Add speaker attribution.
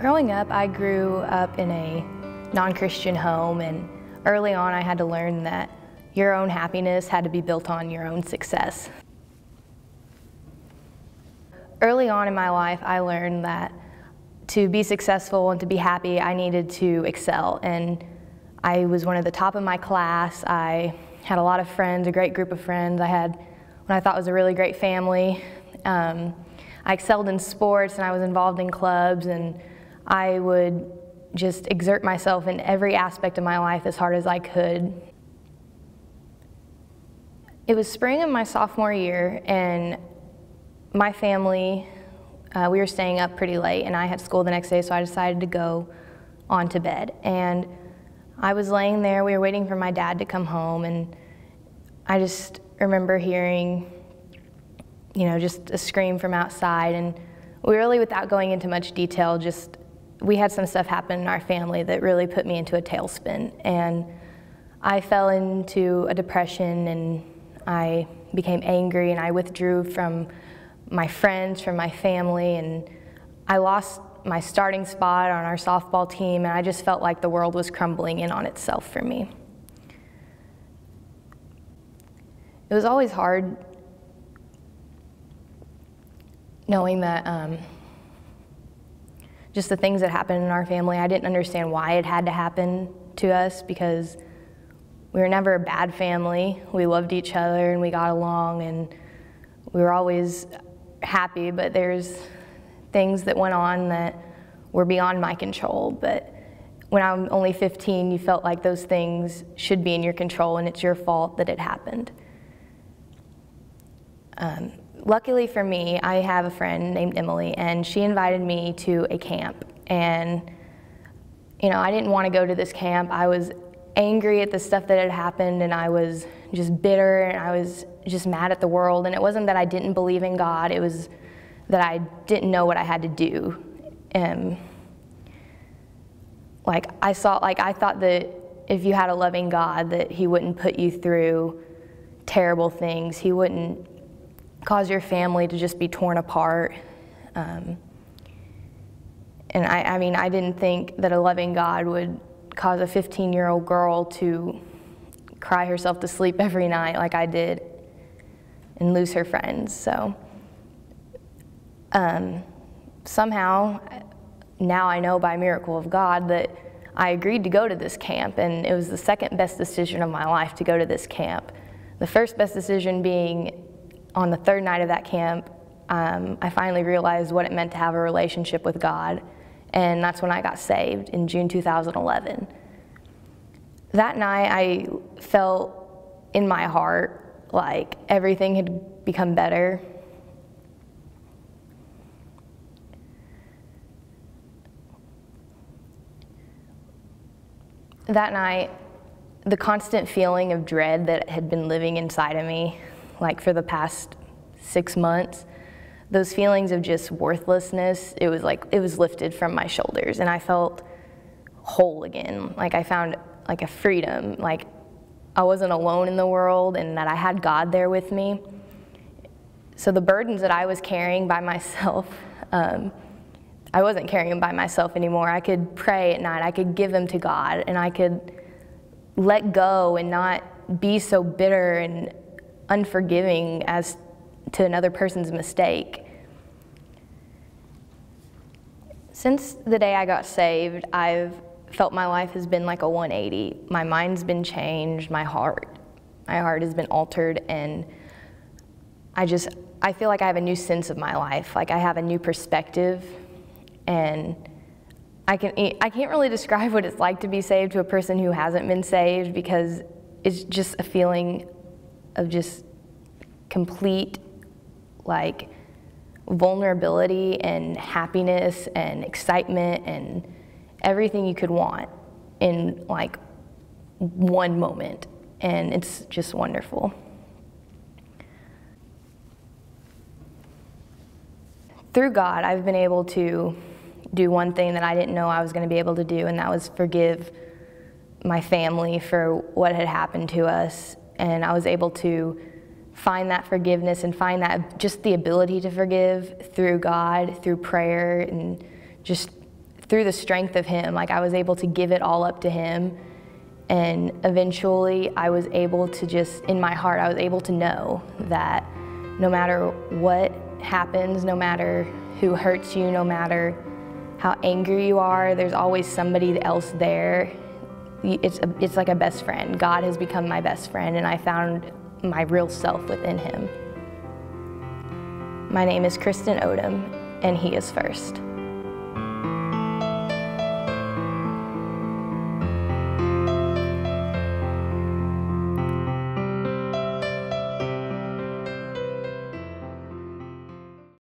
Speaker 1: Growing up, I grew up in a non-Christian home, and early on I had to learn that your own happiness had to be built on your own success. Early on in my life, I learned that to be successful and to be happy, I needed to excel, and I was one of the top of my class. I had a lot of friends, a great group of friends. I had what I thought was a really great family. I excelled in sports, and I was involved in clubs, and I would just exert myself in every aspect of my life as hard as I could. It was spring of my sophomore year, and my family, we were staying up pretty late, and I had school the next day, so I decided to go on to bed. And I was laying there, we were waiting for my dad to come home, and I just remember hearing, just a scream from outside, and we really, without going into much detail, we had some stuff happen in our family that really put me into a tailspin, and I fell into a depression, and I became angry, and I withdrew from my friends, from my family, and I lost my starting spot on our softball team, and I just felt like the world was crumbling in on itself for me. It was always hard knowing that just the things that happened in our family, I didn't understand why it had to happen to us, because we were never a bad family. We loved each other and we got along and we were always happy, but there's things that went on that were beyond my control. But when I'm only 15, you felt like those things should be in your control and it's your fault that it happened. Luckily for me, I have a friend named Emily, and she invited me to a camp. And I didn't want to go to this camp. I was angry at the stuff that had happened, and I was just bitter, and I was just mad at the world. And it wasn't that I didn't believe in God, it was that I didn't know what I had to do. I thought that if you had a loving God, that He wouldn't put you through terrible things. He wouldn't cause your family to just be torn apart. And I didn't think that a loving God would cause a 15-year-old girl to cry herself to sleep every night like I did and lose her friends. So somehow, now I know by miracle of God that I agreed to go to this camp, and it was the second best decision of my life to go to this camp. The first best decision being on the third night of that camp, I finally realized what it meant to have a relationship with God, and that's when I got saved in June 2011. That night I felt in my heart like everything had become better. That night, the constant feeling of dread that had been living inside of me for the past 6 months, those feelings of just worthlessness, it was lifted from my shoulders, and I felt whole again. I found a freedom, I wasn't alone in the world, and that I had God there with me. So the burdens that I was carrying by myself, I wasn't carrying them by myself anymore. I could pray at night, I could give them to God, and I could let go and not be so bitter and unforgiving as to another person's mistake. Since the day I got saved, I've felt my life has been like a 180. My mind's been changed, my heart has been altered, and I feel like I have a new sense of my life. I have a new perspective, and I can't really describe what it's like to be saved to a person who hasn't been saved, because it's just a feeling of just complete vulnerability and happiness and excitement and everything you could want in one moment, and it's just wonderful. Through God, I've been able to do one thing that I didn't know I was going to be able to do, and that was forgive my family for what had happened to us. And I was able to find that forgiveness and find that just the ability to forgive through God, through prayer, and just through the strength of him, like I was able to give it all up to him. And eventually I was able to just, in my heart, I was able to know that no matter what happens, no matter who hurts you, no matter how angry you are, there's always somebody else there. It's like a best friend. God has become my best friend, and I found my real self within him. My name is Kristin Odom, and he is first.